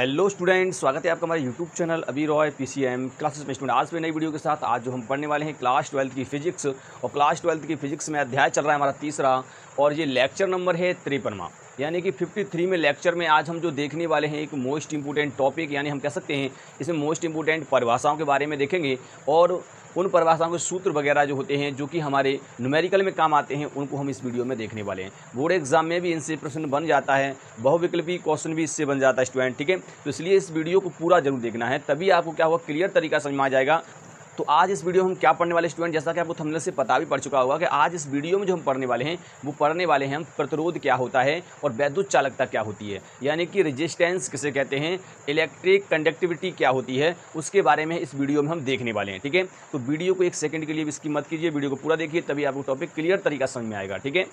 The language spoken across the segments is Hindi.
हेलो स्टूडेंट, स्वागत है आपका हमारे यूट्यूब चैनल अभी रॉय पीसीएम क्लासेस में। स्टूडेंट आज में नई वीडियो के साथ आज जो हम पढ़ने वाले हैं क्लास 12 की फिजिक्स। और क्लास 12 की फिजिक्स में अध्याय चल रहा है हमारा तीसरा, और ये लेक्चर नंबर है 53वां, यानी कि 53 में लेक्चर में आज हम जो देखने वाले हैं एक मोस्ट इंपोर्टेंट टॉपिक, यानी हम कह सकते हैं इसमें मोस्ट इंपोर्टेंट परिभाषाओं के बारे में देखेंगे। और उन परिभाषाओं के सूत्र वगैरह जो होते हैं जो कि हमारे न्यूमेरिकल में काम आते हैं, उनको हम इस वीडियो में देखने वाले हैं। बोर्ड एग्जाम में भी इनसे प्रश्न बन जाता है, बहुविकल्पी क्वेश्चन भी इससे बन जाता है स्टूडेंट, ठीक है। तो इसलिए इस वीडियो को पूरा जरूर देखना है, तभी आपको क्या होगा, क्लियर तरीका समझ में आ जाएगा। तो आज इस वीडियो में हम क्या पढ़ने वाले स्टूडेंट, जैसा कि आपको थंबनेल से पता भी पड़ चुका होगा कि आज इस वीडियो में जो हम पढ़ने वाले हैं वो पढ़ने वाले हैं हम प्रतिरोध क्या होता है और वैद्युत चालकता क्या होती है, यानी कि रेजिस्टेंस किसे कहते हैं, इलेक्ट्रिक कंडक्टिविटी क्या होती है, उसके बारे में इस वीडियो में हम देखने वाले हैं, ठीक है। तो वीडियो को एक सेकंड के लिए भी इसकी मत कीजिए, वीडियो को पूरा देखिए, तभी आपको टॉपिक क्लियर तरीका समझ में आएगा, ठीक है।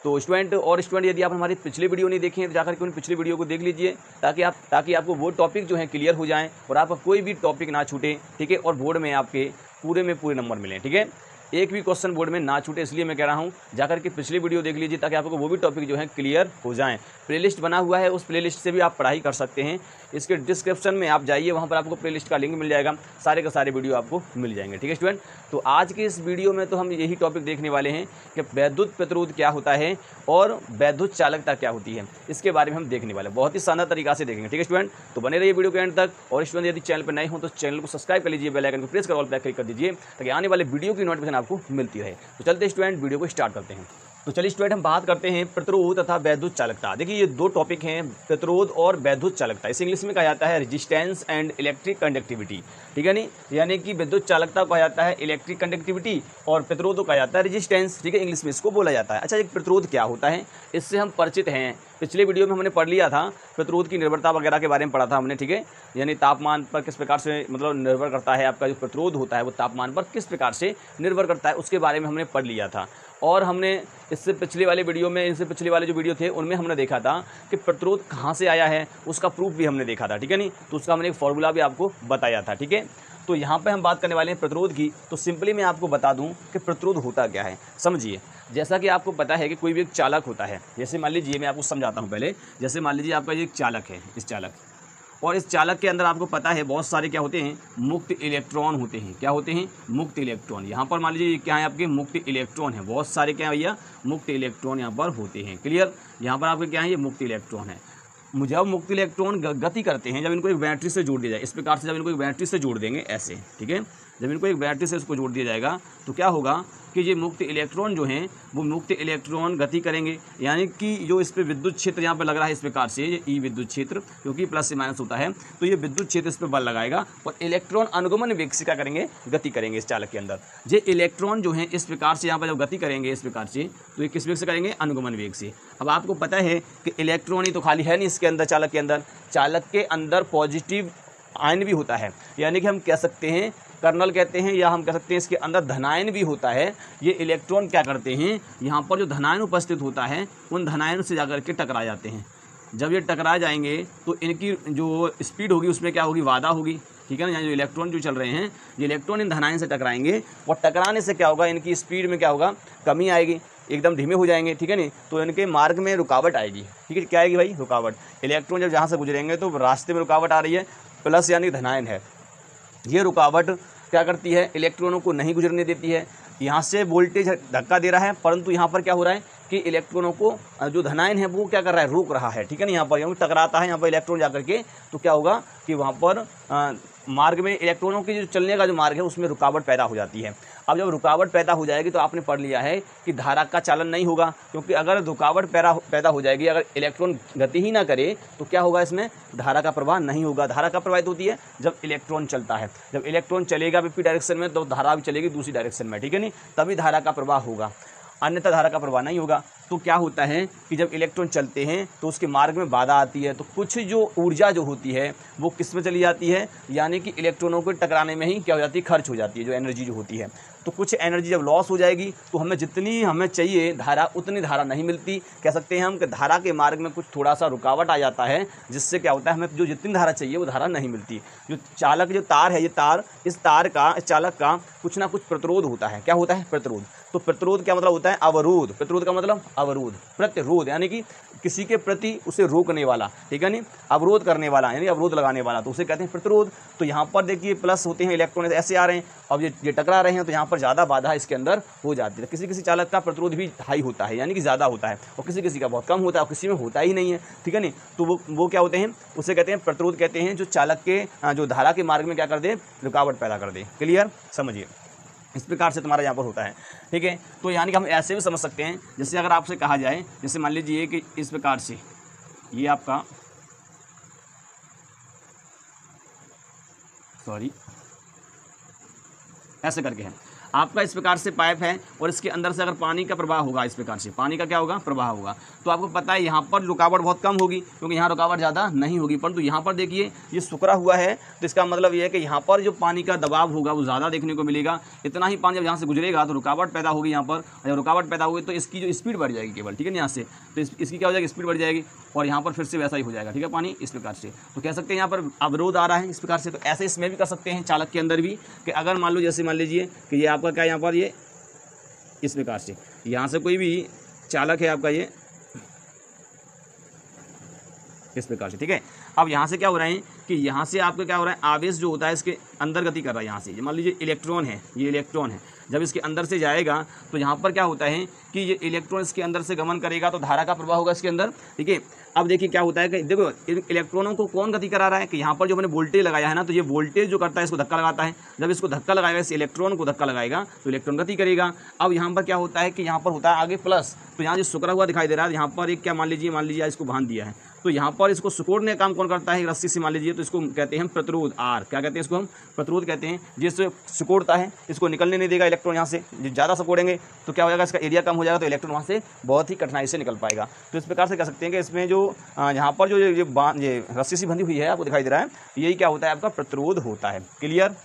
तो स्टूडेंट यदि आप हमारी पिछली वीडियो नहीं देखें तो जाकर के उन पिछली वीडियो को देख लीजिए, ताकि आपको वो टॉपिक जो है क्लियर हो जाएं और आपका कोई भी टॉपिक ना छूटे, ठीक है। और बोर्ड में आपके पूरे में पूरे नंबर मिलें, ठीक है। एक भी क्वेश्चन बोर्ड में ना छूटे, इसलिए मैं कह रहा हूं जाकर के पिछली वीडियो देख लीजिए, ताकि आपको वो भी टॉपिक जो है क्लियर हो जाएं। प्लेलिस्ट बना हुआ है, उस प्लेलिस्ट से भी आप पढ़ाई कर सकते हैं। इसके डिस्क्रिप्शन में आप जाइए, वहां पर आपको प्लेलिस्ट का लिंक मिल जाएगा, सारे के सारे वीडियो आपको मिल जाएंगे, ठीक है स्टूडेंट। तो आज के इस वीडियो में तो हम यही टॉपिक देखने वाले हैं कि वैद्युत प्रतिरोध क्या होता है और वैद्युत चालकता क्या होती है, इसके बारे में हम देखने वाले हैं। बहुत ही शानदार तरीका से देखेंगे, ठीक है स्टूडेंट। तो बने रहिए वीडियो के एंड तक। और स्टूडेंट यदि चैनल पर नए हो तो चैनल को सब्सक्राइब कर लीजिए, बेल आइकन को प्रेस कर ऑल पे क्लिक कर दीजिए, ताकि आने वाले वीडियो की नोटिफिकेशन आपको मिलती रहे। तो चलते स्टूडेंट वीडियो को स्टार्ट करते हैं। तो चलिए स्टूडेंट हम बात करते हैं प्रतिरोध तथा वैद्युत चालकता। देखिए ये दो टॉपिक हैं, प्रतिरोध और वैद्युत चालकता। इसे इंग्लिश में कहा जाता है रेजिस्टेंस एंड इलेक्ट्रिक कंडक्टिविटी, ठीक है नहीं, यानी कि वैद्युत चालकता को कहा जाता है इलेक्ट्रिक कंडक्टिविटी और प्रतिरोध को कहा जाता है रेजिस्टेंस, ठीक है, इंग्लिश में इसको बोला जाता है। अच्छा, एक प्रतिरोध क्या होता है, इससे हम परिचित हैं, पिछले वीडियो में हमने पढ़ लिया था, प्रतिरोध की निर्भरता वगैरह के बारे में पढ़ा था हमने, ठीक है। यानी तापमान पर किस प्रकार से मतलब निर्भर करता है, आपका जो प्रतिरोध होता है वो तापमान पर किस प्रकार से निर्भर करता है, उसके बारे में हमने पढ़ लिया था। और हमने इससे पिछले वाले जो वीडियो थे उनमें हमने देखा था कि प्रतिरोध कहाँ से आया है, उसका प्रूफ भी हमने देखा था, ठीक है नहीं। तो उसका हमने एक फॉर्मूला भी आपको बताया था, ठीक है। तो यहाँ पे हम बात करने वाले हैं प्रतिरोध की। तो सिंपली मैं आपको बता दूं कि प्रतिरोध होता क्या है, समझिए। जैसा कि आपको पता है कि कोई भी एक चालक होता है, जैसे मान लीजिए मैं आपको समझाता हूँ पहले। जैसे मान लीजिए आपका ये एक चालक है, इस चालक, और इस चालक के अंदर आपको पता है बहुत सारे क्या होते हैं, मुक्त इलेक्ट्रॉन होते हैं। क्या होते हैं? मुक्त इलेक्ट्रॉन। यहाँ पर मान लीजिए क्या है, आपके मुक्त इलेक्ट्रॉन है, बहुत सारे क्या है भैया, मुक्त इलेक्ट्रॉन यहाँ पर होते हैं। क्लियर? यहाँ पर आपके क्या है, ये मुक्त इलेक्ट्रॉन है। जब मुक्त इलेक्ट्रॉन गति करते हैं, जब इनको एक बैटरी से जोड़ दिया जाए, इस प्रकार से जब इनको एक बैटरी से जोड़ देंगे ऐसे, ठीक है, जब इनको एक बैटरी से इसको जोड़ दिया जाएगा तो क्या होगा कि ये मुक्त इलेक्ट्रॉन जो हैं वो मुक्त इलेक्ट्रॉन गति करेंगे, यानी कि जो इस पर विद्युत क्षेत्र यहाँ पर लग रहा है इस प्रकार से, ये ई विद्युत क्षेत्र, क्योंकि प्लस से माइनस होता है, तो ये विद्युत क्षेत्र इस पर बल लगाएगा और इलेक्ट्रॉन अनुगमन वेग से क्या करेंगे, गति करेंगे इस चालक के अंदर। ये इलेक्ट्रॉन जो है इस प्रकार से यहाँ पर जब गति करेंगे इस प्रकार से, तो ये किस वेग से करेंगे, अनुगमन वेग से। अब आपको पता है कि इलेक्ट्रॉन ही तो खाली है नहीं इसके अंदर, चालक के अंदर, चालक के अंदर पॉजिटिव आयन भी होता है, यानी कि हम कह सकते हैं कर्नल कहते हैं, या हम कह सकते हैं इसके अंदर धनायन भी होता है। ये इलेक्ट्रॉन क्या करते हैं, यहाँ पर जो धनायन उपस्थित होता है उन धनायन से जाकर के टकरा जाते हैं। जब ये टकरा जाएंगे तो इनकी जो स्पीड होगी उसमें क्या होगी, वाधा होगी, ठीक है ना। यहाँ जो इलेक्ट्रॉन जो चल रहे हैं, ये इलेक्ट्रॉन इन धनायन से टकराएंगे और टकराने से क्या होगा, इनकी स्पीड में क्या होगा, कमी आएगी, एकदम धीमे हो जाएंगे, ठीक है नहीं। तो इनके मार्ग में रुकावट आएगी, ठीक है, क्या आएगी भाई, रुकावट। इलेक्ट्रॉन जब जहाँ से गुजरेंगे तो रास्ते में रुकावट आ रही है, प्लस यानी धनायन है, ये रुकावट क्या करती है, इलेक्ट्रॉनों को नहीं गुजरने देती है। यहाँ से वोल्टेज धक्का दे रहा है, परंतु यहाँ पर क्या हो रहा है कि इलेक्ट्रॉनों को जो धनायन है वो क्या कर रहा है, रोक रहा है, ठीक है ना। यहाँ पर टकराता है यहाँ पर इलेक्ट्रॉन जाकर के, तो क्या होगा कि वहाँ पर मार्ग में इलेक्ट्रॉनों की जो चलने का जो मार्ग है उसमें रुकावट पैदा हो जाती है। अब जब रुकावट पैदा हो जाएगी तो आपने पढ़ लिया है कि धारा का चालन नहीं होगा, क्योंकि अगर रुकावट पैदा हो जाएगी, अगर इलेक्ट्रॉन गति ही ना करे तो क्या होगा, इसमें धारा का प्रवाह नहीं होगा। धारा का प्रवाहित होती है जब इलेक्ट्रॉन चलता है, जब इलेक्ट्रॉन चलेगा विपरीत डायरेक्शन में तो धारा भी चलेगी दूसरी डायरेक्शन में, ठीक है नहीं, तभी धारा का प्रवाह होगा, अन्यथा धारा का प्रवाह नहीं होगा। तो क्या होता है कि जब इलेक्ट्रॉन चलते हैं तो उसके मार्ग में बाधा आती है, तो कुछ जो ऊर्जा जो होती है वो किस में चली जाती है, यानी कि इलेक्ट्रॉनों को टकराने में ही क्या हो जाती है, खर्च हो जाती है, जो एनर्जी जो होती है। तो कुछ एनर्जी जब लॉस हो जाएगी तो हमें जितनी हमें चाहिए धारा, उतनी धारा नहीं मिलती। कह सकते हैं हम कि धारा के मार्ग में कुछ थोड़ा सा रुकावट आ जाता है, जिससे क्या होता है, हमें जो जितनी धारा चाहिए वो धारा नहीं मिलती। जो चालक जो तार है, ये तार, इस तार का, इस चालक का कुछ ना कुछ प्रतिरोध होता है। क्या होता है? प्रतिरोध। तो प्रतिरोध क्या मतलब होता है? अवरोध। प्रतिरोध का मतलब अवरोध, प्रतिरोध यानी कि किसी के प्रति उसे रोकने वाला, ठीक है नहीं, अवरोध करने वाला यानी अवरोध लगाने वाला, तो उसे कहते हैं प्रतिरोध। तो यहाँ पर देखिए प्लस होते हैं, इलेक्ट्रॉन ऐसे आ रहे हैं, अब ये टकरा रहे हैं, तो यहाँ पर ज़्यादा बाधा इसके अंदर हो जाती है। किसी किसी चालक का प्रतिरोध भी हाई होता है यानी कि ज़्यादा होता है, और किसी किसी का बहुत कम होता है, और किसी में होता ही नहीं है, ठीक है नहीं। तो वो क्या होते हैं? उसे कहते हैं प्रतिरोध, कहते हैं जो चालक के जो धारा के मार्ग में क्या कर दे? रुकावट पैदा कर दे। क्लियर? समझिए, इस प्रकार से तुम्हारा यहाँ पर होता है, ठीक है। तो यानी कि हम ऐसे भी समझ सकते हैं, जैसे अगर आपसे कहा जाए, जैसे मान लीजिए कि इस प्रकार से ये आपका ऐसे करके है, आपका इस प्रकार से पाइप है और इसके अंदर से अगर पानी का प्रवाह होगा, इस प्रकार से पानी का क्या होगा? प्रवाह होगा। तो आपको पता है यहाँ पर रुकावट बहुत कम होगी क्योंकि यहाँ रुकावट ज़्यादा नहीं होगी, परंतु यहाँ पर देखिए ये सुकरा हुआ है, तो इसका मतलब ये है कि यहाँ पर जो पानी का दबाव होगा वो ज़्यादा देखने को मिलेगा। इतना ही पानी जब यहाँ से गुजरेगा तो रुकावट पैदा होगी यहाँ पर, जब रुकावट पैदा होगी तो इसकी जो स्पीड बढ़ जाएगी केवल, ठीक है, यहाँ से तो इसकी क्या हो जाएगी? स्पीड बढ़ जाएगी, और यहाँ पर फिर से वैसा ही हो जाएगा, ठीक है, पानी इस प्रकार से। तो कह सकते हैं यहाँ पर अवरोध आ रहा है इस प्रकार से। तो ऐसे इसमें भी कर सकते हैं चालक के अंदर भी, कि अगर मान लो, जैसे मान लीजिए कि ये आपका क्या यहाँ पर ये इस प्रकार से, यहाँ से कोई भी चालक है आपका ये इस प्रकार से, ठीक है। अब यहाँ से क्या हो रहा है कि यहाँ से आपका क्या हो रहा है? आवेश जो होता है इसके अंदर गति कर रहा है। यहाँ से मान लीजिए इलेक्ट्रॉन है, ये इलेक्ट्रॉन है, जब इसके अंदर से जाएगा तो यहाँ पर क्या होता है कि ये इलेक्ट्रॉन इसके अंदर से गमन करेगा तो धारा का प्रवाह होगा इसके अंदर, ठीक है। अब देखिए क्या होता है कि देखो इलेक्ट्रॉनों को कौन गति करा रहा है कि यहाँ पर जो मैंने वोल्टेज लगाया है ना, तो ये वोल्टेज जो करता है इसको धक्का लगाता है। जब इसको धक्का लगाएगा, इस इलेक्ट्रॉन को धक्का लगाएगा तो इलेक्ट्रॉन गति करेगा। अब यहाँ पर क्या होता है कि यहाँ पर होता है आगे प्लस, तो यहाँ जो सुकड़ा हुआ दिखाई दे रहा है, यहाँ पर एक क्या मान लीजिए इसको बांध दिया है, तो यहाँ पर इसको सिकोड़ने का काम कौन करता है? रस्सी से मान लीजिए, तो इसको कहते हैं हम प्रतिरोध, आर। क्या कहते हैं इसको? हम प्रतिरोध कहते हैं। जिससे सिकोड़ता है, इसको निकलने नहीं देगा इलेक्ट्रॉन यहाँ से। ज़्यादा सिकोड़ेंगे तो क्या हो जाएगा? इसका एरिया कम हो जाएगा, तो इलेक्ट्रॉन वहाँ से बहुत ही कठिनाई से निकल पाएगा। तो इस प्रकार से कह सकते हैं कि इसमें जो यहाँ पर जो ये रस्सी सी बंधी हुई है आपको दिखाई दे रहा है, यही क्या होता है? आपका प्रतिरोध होता है। क्लियर?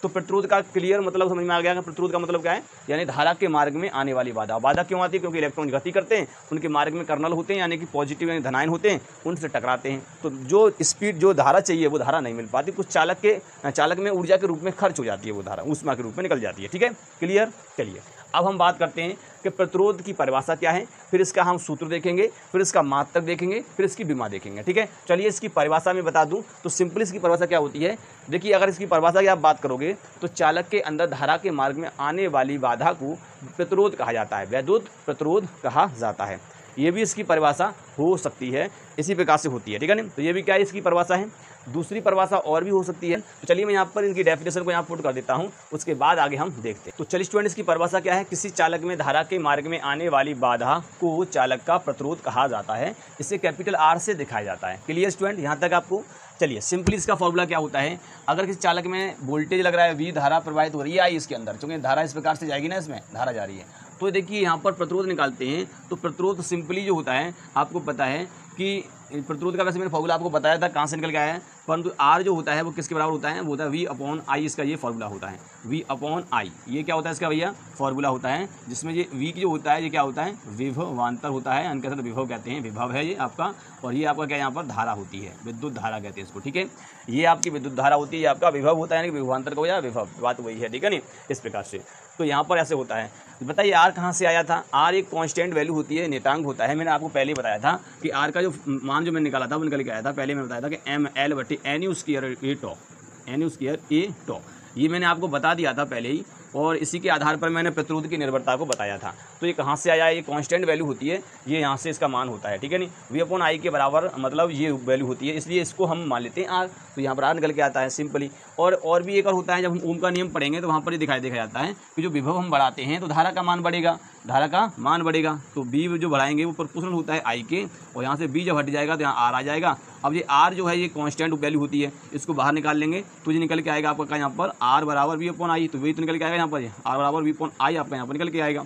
तो प्रतिरोध का क्लियर मतलब समझ में आ गया कि प्रतिरोध का मतलब क्या है? यानी धारा के मार्ग में आने वाली बाधा। बाधा क्यों आती है? क्योंकि इलेक्ट्रॉन गति करते हैं, उनके मार्ग में कर्नल होते हैं यानी कि पॉजिटिव यानी धनायन होते हैं, उनसे टकराते हैं, तो जो स्पीड जो धारा चाहिए वो धारा नहीं मिल पाती। कुछ चालक में ऊर्जा के रूप में खर्च हो जाती है, वो धारा ऊष्मा के रूप में निकल जाती है। ठीक है, क्लियर? चलिए अब हम बात करते हैं कि प्रतिरोध की परिभाषा क्या है, फिर इसका हम सूत्र देखेंगे, फिर इसका मात्रक देखेंगे, फिर इसकी विमा देखेंगे। ठीक है, चलिए इसकी परिभाषा में बता दूं तो सिंपल इसकी परिभाषा क्या होती है। देखिए अगर इसकी परिभाषा की आप बात करोगे तो चालक के अंदर धारा के मार्ग में आने वाली बाधा को प्रतिरोध कहा जाता है, वैद्युत प्रतिरोध कहा जाता है। ये भी इसकी परिभाषा हो सकती है, इसी प्रकार से होती है। ठीक है ना, तो ये भी क्या है? इसकी परिभाषा है। दूसरी परिभाषा और भी हो सकती है, तो चलिए मैं यहाँ पर इनकी डेफिनेशन को यहाँ पुट कर देता हूँ, उसके बाद आगे हम देखते हैं। तो चलिए स्टूडेंट इसकी परिभाषा क्या है? किसी चालक में धारा के मार्ग में आने वाली बाधा को चालक का प्रतिरोध कहा जाता है, इसे कैपिटल आर से दिखाया जाता है। क्लियर स्टूडेंट यहाँ तक आपको? चलिए सिंपली इसका फॉर्मूला क्या होता है। अगर किसी चालक में वोल्टेज लग रहा है, वी धारा प्रवाहित हो रही है आई इसके अंदर, क्योंकि धारा इस प्रकार से जाएगी ना, इसमें धारा जा रही है, तो देखिए यहाँ पर प्रतिरोध निकालते हैं। तो प्रतिरोध सिंपली जो होता है आपको पता है कि प्रतिरोध का वैसे मैंने फॉर्मूला आपको बताया था कहाँ से निकल के आया है, परंतु आर जो होता है वो किसके बराबर होता है? वो होता है वी अपॉन आई, इसका ये फॉर्मूला होता है वी अपॉन आई। ये क्या होता है इसका भैया? फॉर्मूला होता है, जिसमें ये वी जो होता है ये क्या होता है? विभवांतर होता है, अनकैसे तो विभव कहते हैं, विभव है ये आपका, और ये आपका क्या यहाँ पर धारा होती है, विद्युत धारा कहते हैं इसको। ठीक है, ये आपकी विद्युत धारा होती है, आपका विभव होता है, विभवांतर को या विभव, बात वही है। ठीक है नहीं, इस प्रकार से तो यहाँ पर ऐसे होता है। बताइए आर कहाँ से आया था? आर एक कांस्टेंट वैल्यू होती है, नेतांक होता है। मैंने आपको पहले ही बताया था कि आर का जो मान जो मैंने निकाला था वो निकल के आया था। पहले मैंने बताया था कि एम एल बटी एन यू स्क्वायर ए टॉ, एन यू स्क्वायर ए टॉ, ये मैंने आपको बता दिया था पहले ही, और इसी के आधार पर मैंने प्रतिरोध की निर्भरता को बताया था। तो ये कहाँ से आया? ये कांस्टेंट वैल्यू होती है, ये यहाँ से इसका मान होता है। ठीक है नहीं, वी अपॉन आई के बराबर मतलब ये वैल्यू होती है, इसलिए इसको हम मान लेते हैं आर, तो यहाँ पर आर निकल के आता है सिंपली। और भी एक और होता है, जब हम ओम का नियम पढ़ेंगे तो वहाँ पर ये देखा जाता है कि जो विभव हम बढ़ाते हैं तो धारा का मान बढ़ेगा, धारा का मान बढ़ेगा, तो बी जो बढ़ाएंगे वो प्रोपोर्शनल होता है आई के, और यहाँ से बी जब हट जाएगा तो यहाँ आर आ जाएगा। अब ये आर जो है ये कांस्टेंट वैल्यू होती है, इसको बाहर निकाल लेंगे तो ये निकल के आएगा आपका यहाँ पर आर बराबर वी अपॉन आई, तो वही तो निकल के आएगा यहाँ पर, आर बराबर वी अपॉन आई आपका यहाँ पर निकल के आएगा।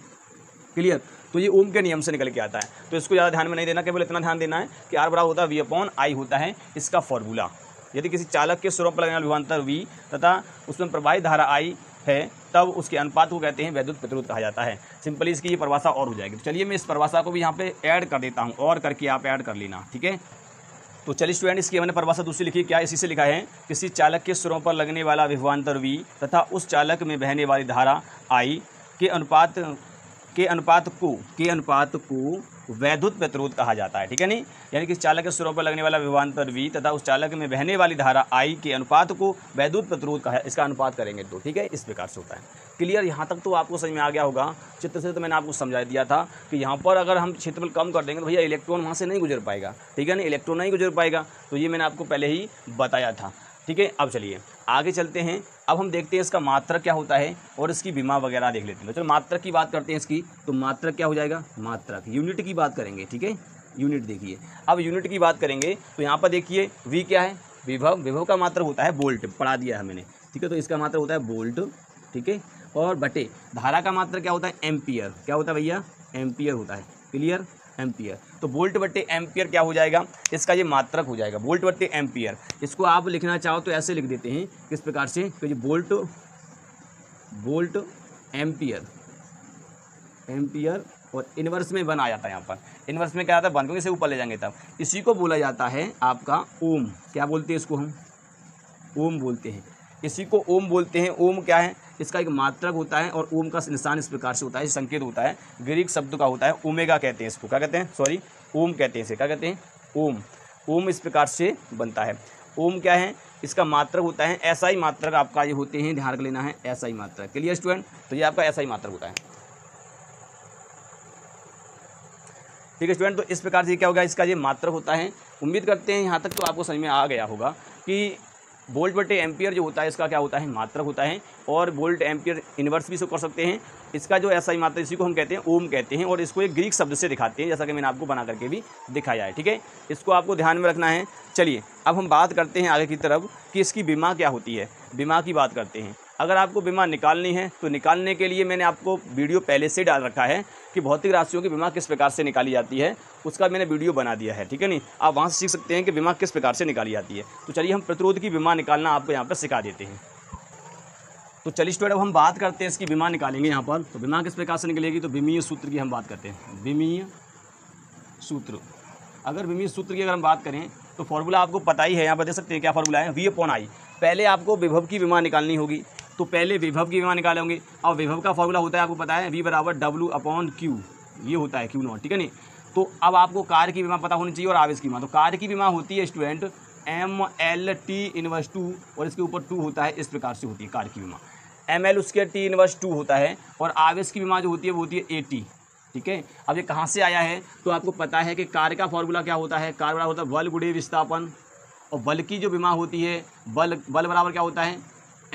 क्लियर? तो ये ओम के नियम से निकल के आता है, तो इसको ज़्यादा ध्यान में नहीं देना, केवल इतना ध्यान देना है कि आर बराबर होता है वी अपॉन आई होता है इसका फॉर्मूला। यदि किसी चालक के स्वरूप पर लगने वाला विभवांतर वी तथा उसमें प्रवाहित धारा आई है, तब उसके अनुपात को कहते हैं वैद्युत प्रतिरोध कहा जाता है। सिंपली इसकी ये परिभाषा और हो जाएगी। तो चलिए मैं इस परिभाषा को भी यहाँ पे ऐड कर देता हूँ, और करके आप ऐड कर लेना। ठीक है, तो चलिए स्टूडेंट इसकी मैंने परिभाषा दूसरी लिखी, क्या इसी से लिखा है? किसी चालक के सिरों पर लगने वाला विभवांतर वी तथा उस चालक में बहने वाली धारा आई के अनुपात के अनुपात को वैद्युत प्रतिरोध कहा जाता है, ठीक है नहीं। यानी कि चालक के सिरों पर लगने वाला विभवांतर V तथा उस चालक में बहने वाली धारा I के अनुपात को वैद्युत प्रतिरोध कहा, इसका अनुपात करेंगे तो, ठीक है, इस प्रकार से होता है। क्लियर, यहाँ तक तो आपको समझ में आ गया होगा। चित्र से तो मैंने आपको समझा दिया था कि यहाँ पर अगर हम क्षेत्रफल कम कर देंगे तो भैया इलेक्ट्रॉन वहाँ से नहीं गुजर पाएगा, ठीक है ना, इलेक्ट्रॉन नहीं गुजर पाएगा, तो ये मैंने आपको पहले ही बताया था, ठीक है। अब चलिए आगे चलते हैं। अब हम देखते हैं इसका मात्रक क्या होता है और इसकी विमा वगैरह देख लेते हैं। चलो मात्रक की बात करते हैं इसकी, तो मात्रक क्या हो जाएगा, मात्रक यूनिट की बात करेंगे, ठीक है। यूनिट देखिए, अब यूनिट की बात करेंगे तो यहाँ पर देखिए V क्या है, विभव, विभव का मात्रक होता है वोल्ट, पढ़ा दिया है मैंने, ठीक है। तो इसका मात्रक होता है वोल्ट, ठीक है। और बटे धारा का मात्रक क्या होता है, एम्पियर, क्या होता है भैया, एम्पियर होता है, क्लियर, एम्पियर। तो वोल्ट बटे एम्पियर क्या हो जाएगा, इसका ये मात्रक हो जाएगा, वोल्ट बटे एम्पियर। इसको आप लिखना चाहो तो ऐसे लिख देते हैं, किस प्रकार से, तो ये वोल्ट एम्पियर, एम्पियर और इनवर्स में 1 आ जाता है। यहाँ पर इनवर्स में क्या आता है, 1, क्योंकि इसे ऊपर ले जाएंगे तब। इसी को बोला जाता है आपका ओम, क्या बोलते हैं इसको हम, ओम बोलते हैं, इसी को ओम बोलते हैं। ओम क्या है, इसका एक मात्रक होता है और ओम का निशान इस प्रकार से होता है, संकेत होता है, ग्रीक शब्द का होता है, ओमेगा कहते हैं इसको, क्या कहते हैं, सॉरी ओम कहते हैं इसे, क्या कहते हैं, ओम। ओम इस प्रकार से बनता है। ओम क्या है, इसका मात्रक होता है, ऐसा ही मात्रक आपका ये होते हैं, ध्यान रख लेना है, ऐसा ही मात्रक, क्लियर स्टूडेंट। तो ये आपका ऐसा ही मात्रक होता है, ठीक है स्टूडेंट। तो इस प्रकार से क्या होगा, इसका ये मात्रक होता है। उम्मीद करते हैं यहाँ तक तो आपको समझ में आ गया होगा कि वोल्ट बटे एम्पियर जो होता है इसका क्या होता है, मात्रक होता है। और वोल्ट एम्पियर इन्वर्स भी इसको कर सकते हैं। इसका जो ऐसा ही मात्रक, इसी को हम कहते हैं ओम कहते हैं, और इसको एक ग्रीक शब्द से दिखाते हैं, जैसा कि मैंने आपको बना करके भी दिखाया है, ठीक है। इसको आपको ध्यान में रखना है। चलिए अब हम बात करते हैं आगे की तरफ कि इसकी विमा क्या होती है, विमा की बात करते हैं। अगर आपको विमा निकालनी है तो निकालने के लिए मैंने आपको वीडियो पहले से डाल रखा है कि भौतिक राशियों की विमा किस प्रकार से निकाली जाती है, उसका मैंने वीडियो बना दिया है, ठीक है नहीं। आप वहाँ से सीख सकते हैं कि विमा किस प्रकार से निकाली जाती है। तो चलिए हम प्रतिरोध की विमा निकालना आपको यहाँ पर सिखा देते हैं। तो चलिए स्टूडेंट अब हम बात करते हैं इसकी विमा निकालेंगे यहाँ पर। तो विमा किस प्रकार से निकलेगी, तो विमीय सूत्र की हम बात करते हैं, विमीय सूत्र। अगर विमीय सूत्र की अगर हम बात करें तो फॉर्मूला आपको पता ही है, यहाँ पर देख सकते हैं क्या फॉर्मूला है, V/I। पहले आपको विभव की विमा निकालनी होगी, तो पहले विभव की विमा निकालेंगे। और विभव का फॉर्मूला होता है, आपको पता है, V = W/Q, ये होता है Q0, ठीक है नहीं। तो अब आपको कार्य की विमा पता होनी चाहिए और आवेश की विमा। तो कार्य की विमा होती है स्टूडेंट ML/T⁻², और इसके ऊपर 2 होता है, इस प्रकार से होती है कार्य की विमा। ML/T⁻² होता है, और आवेश की विमा जो होती है वो होती है AT, ठीक है। अब ये कहाँ से आया है, तो आपको पता है कि कार्य का फॉर्मूला क्या होता है, कार्य बराबर होता है बल गुणे विस्थापन, और बल की जो विमा होती है, बल बराबर क्या होता है,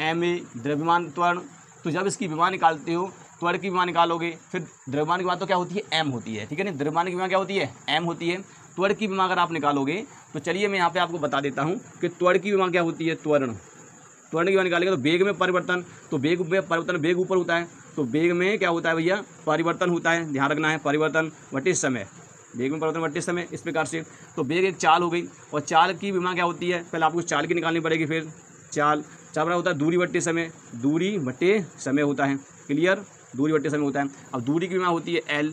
MA द्रव्यमान त्वरण। तो जब इसकी विमा निकालते हो, त्वरण की विमा निकालोगे, फिर द्रव्यमान की विमा तो क्या होती है, M होती है, ठीक है ना। द्रव्यमान की विमा क्या होती है, M होती है। त्वरण की विमा अगर आप निकालोगे तो चलिए मैं यहाँ पे आपको बता देता हूँ कि त्वरण की विमा क्या होती है, त्वरण की विमा निकालेंगे तो वेग में परिवर्तन, तो वेग में परिवर्तन, वेग ऊपर होता है, तो वेग में क्या होता है भैया, परिवर्तन होता है, ध्यान रखना है, परिवर्तन बटे समय, वेग में परिवर्तन बटे समय, इस प्रकार से। तो वेग एक चाल हो गई, और चाल की विमा क्या होती है, पहले आपको चाल की निकालनी पड़ेगी, फिर चाल बड़ा होता है दूरी बटे समय, दूरी बटे समय होता है, क्लियर, दूरी बटे समय होता है। अब दूरी की विमा होती है L,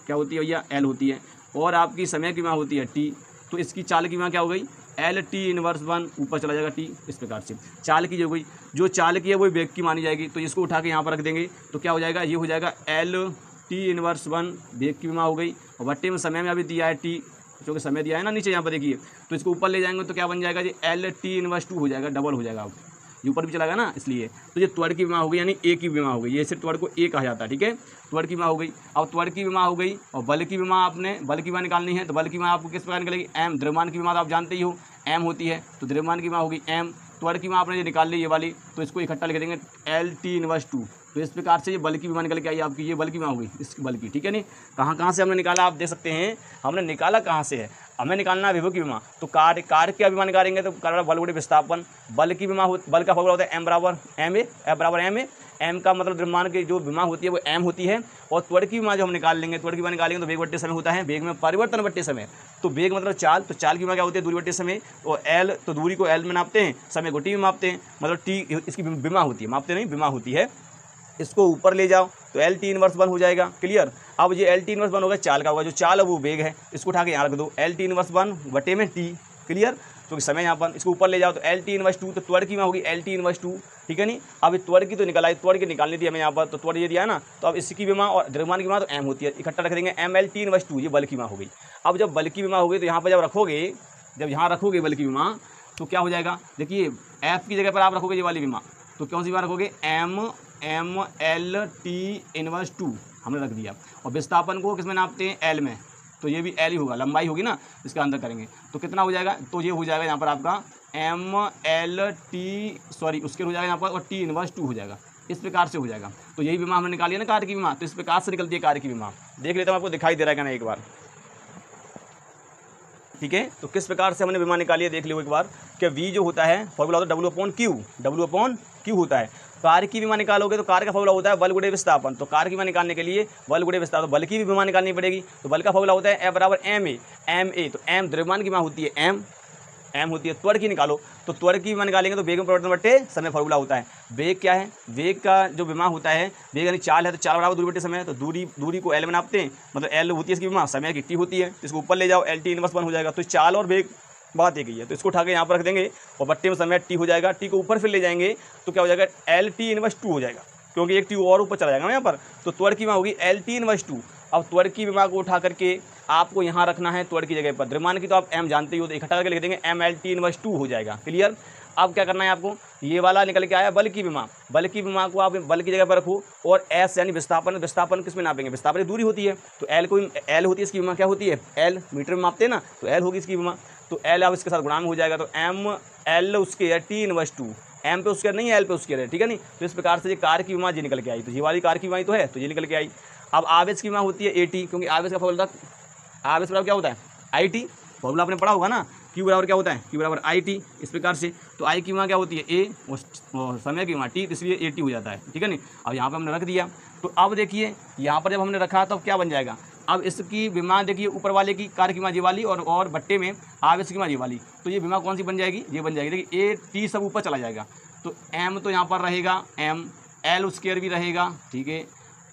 क्या होती है भैया, L होती है। और आपकी समय की विमा होती है T, तो इसकी चाल की विमा क्या हो गई, LT⁻1, ऊपर चला जाएगा T, इस प्रकार से चाल की जो गई, जो चाल की है वो वेग की मानी जाएगी। तो इसको उठा के यहाँ पर रख देंगे, तो क्या हो जाएगा, ये हो जाएगा LT⁻1 वेग की विमा हो गई, और बट्टे में समय में अभी दिया है T, जो कि समय दिया है ना नीचे यहाँ पर देखिए, तो इसको ऊपर ले जाएंगे तो क्या बन जाएगा, ये LT⁻2 हो जाएगा, डबल हो जाएगा, अब ये ऊपर भी चला गया ना, इसलिए। तो ये त्वरण की विमा हो गई, यानी A की विमा हो गई, ये सिर्फ त्वरण को A कहा जाता है, ठीक है। त्वरण की विमा हो गई। अब त्वरण की विमा हो गई, और बल की विमा, आपने बल की विमा निकालनी है, तो बल की विमा आपको किस प्रकार निकलेगी, M। द्रव्यमान की विमा तो आप जानते ही हो, M होती है, तो द्रव्यमान की विमा होगी M। त्वरण की विमा आपने ये निकाल ली ये वाली, तो इसको इकट्ठा लिख देंगे LT⁻2। तो इस प्रकार से ये बल की विमा निकल के आई आपकी, ये बल की विमा हो गई, इस बल की, ठीक है नहीं। कहाँ से हमने निकाला, आप देख सकते हैं हमने निकाला कहाँ से है, हमें निकालना है विभव की विमा। तो कार्य की विमा निकालेंगे तो कार्य बल गुणे विस्थापन, बल की विमा बल का फॉर्मूला होता है M = MA, F = MA। M का मतलब द्रव्यमान की जो विमा होती है वो M होती है। और त्वरण की विमा जो हम निकाल लेंगे, त्वरण की विमा निकालेंगे तो वेग बट्टे समय होता है, वेग में परिवर्तन बट्टे समय। तो वेग मतलब चाल, तो चाल की विमा क्या होती है, दूरी बट्टे समय, और L, तो दूरी को L में नापते हैं, समय को T में मापते हैं, मतलब T इसकी विमा होती है, मापते नहीं, विमा होती है। इसको ऊपर ले जाओ तो LT⁻1 हो जाएगा, क्लियर। अब ये LT⁻1 होगा, चाल का होगा, जो चाल है वो वेग है, इसको उठा के यहाँ रख दो, LT⁻1 बटे में T, क्लियर। क्योंकि समय यहाँ पर, इसको ऊपर ले जाओ तो एल टी इनवर्स 2, तो त्वरण की विमा होगी एल टी इनवर्स 2, ठीक है नहीं। अब त्वरण की तो निकल आई, त्वरण की निकालनी थी हमें यहाँ पर, तो त्वरण ये दिया ना, तो अब इसकी विमा और द्रव्यमान की विमा तो एम होती है, इकट्ठा रख देंगे एम एल टी इनवर्स 2, ये बल की विमा हो गई। अब जब बल की विमा हो गई तो यहाँ पर जब रखोगे, जब यहाँ रखोगे बल की विमा तो क्या हो जाएगा, देखिए एफ की जगह पर आप रखोगे ये वाली विमा, तो कौन सी विमा रखोगे, एम एल टी इनवर्स 2 हमने रख दिया। और विस्थापन को किस में नापते हैं, एल में, तो ये भी एल ही होगा, लंबाई होगी ना, इसका अंदर करेंगे तो कितना हो जाएगा, तो ये हो जाएगा यहाँ पर आपका एम एल टी सॉरी उसके हो जाएगा यहाँ पर, और टी इनवर्स 2 हो जाएगा, इस प्रकार से हो जाएगा। तो यही विमा हमने निकाली है ना कार्य की विमा, तो इस प्रकार से निकलती है कार्य की विमा। देख लेता हूँ आपको दिखाई दे रहा है क्या ना एक बार, ठीक है। तो किस प्रकार से हमने विमा निकाली है देख लो एक बार, कि वी जो होता है फॉर्मूला होता है डब्ल्यू अपॉन क्यू होता है। कार्य की विमा निकालोगे तो कार्य का फॉर्मूला होता है बल गुणे विस्थापन, तो कार्य की विमा निकालने के लिए बल गुणे विस्थापन, तो बल की भी विमा निकालनी पड़ेगी, तो बल का फॉर्मूला होता है एफ बराबर एम ए, तो एम द्रव्यमान की विमा होती है एम होती है। त्वरण की निकालो तो त्वरण की विमा निकालेंगे तो वेग में परिवर्तन बट्टे समय फॉर्मूला होता है। वेग क्या है, वेग का जो विमा होता है, वेग यानी चाल है तो चाल बराबर दूरी बट्टे समय, तो दूरी को एल में नापते हैं, मतलब एल होती है इसकी विमा, समय की टी होती है, इसको ऊपर ले जाओ एल टी इनवर्स 1 हो जाएगा। तो चाल और वेग बात एक ही है, तो इसको उठा के यहाँ पर रख देंगे और बट्टे में समय टी हो जाएगा, टी को ऊपर फिर ले जाएंगे तो क्या हो जाएगा, एल टी इनवर्स 2 हो जाएगा, क्योंकि एक टी और ऊपर चला जाएगा ना यहाँ पर। तो त्वरण की विमा होगी एल टी इनवर्स 2। अब त्वरण की विमा को उठा करके आपको यहाँ रखना है त्वरण की जगह पर, द्रव्यमान की तो आप एम जानते ही हो, तो इकट्ठा करके लिख देंगे एम एल टी इनवर्स 2 हो जाएगा, क्लियर। अब क्या करना है आपको, ये वाला निकल के आया बल की विमा, बल की विमा को आप बल की जगह पर रखो, और एस यानी विस्थापन किस में नापेंगे, विस्थापन दूरी होती है, तो एल होती है इसकी विमा, क्या होती है एल, मीटर में मापते हैं ना, तो एल होगी इसकी विमा, तो एल अब इसके साथ गुणा में हो जाएगा, तो एम एल उसके टी इनवर्स 2, एम पे उसके नहीं है एल पे उसके है, ठीक है नहीं। तो इस प्रकार से ये कार्य की विमा जी निकल के आई, तो ये वाली कार्य की विमा तो है, तो ये निकल के आई। अब आवेश की विमा होती है ए टी, क्योंकि आवेश का फॉर्मूला, आवेश बराबर क्या होता है आई टी, फॉर्मूला आपने पढ़ा होगा ना, क्यू बराबर क्या होता है, क्यू बराबर आई टी, इस प्रकार से। तो आई की विमा क्या होती है ए, और समय की विमा टी, इसलिए ए टी हो जाता है, ठीक है नहीं। अब यहाँ पर हमने रख दिया, तो अब देखिए यहाँ पर जब हमने रखा तो क्या बन जाएगा, अब इसकी विमा देखिए ऊपर वाले की कार्य की विमा जी वाली, और बट्टे में आवेश की विमा जी वाली, तो ये विमा कौन सी बन जाएगी, ये बन जाएगी, देखिए ए टी सब ऊपर चला जाएगा, तो एम तो यहाँ पर रहेगा एम, एल स्क्वायर भी रहेगा, ठीक है,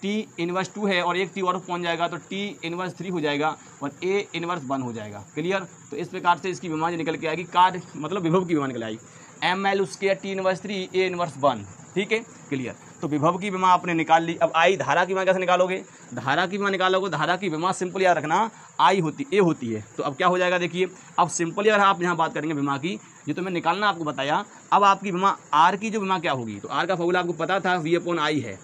टी इनवर्स 2 है और एक टी और पहुँच जाएगा, तो टी इनवर्स 3 हो जाएगा और ए इनवर्स 1 हो जाएगा, क्लियर। तो इस प्रकार से इसकी विमा निकल के आएगी, कार्य मतलब विभव की विमा निकल आएगी, M L square T inverse 3 A inverse 1, ठीक है, क्लियर। तो विभव की विमा आपने निकाल ली। अब आई धारा की विमा कैसे निकालोगे, धारा की विमा निकालोगे, धारा की विमा सिंपल याद रखना आई होती ए होती है, तो अब क्या हो जाएगा देखिए, अब सिंपल अगर आप यहाँ बात करेंगे विमा की, ये तो मैं निकालना आपको बताया। अब आपकी विमा आर की जो विमा क्या होगी, तो आर का फॉर्मूला आपको पता था वी अपॉन आई है।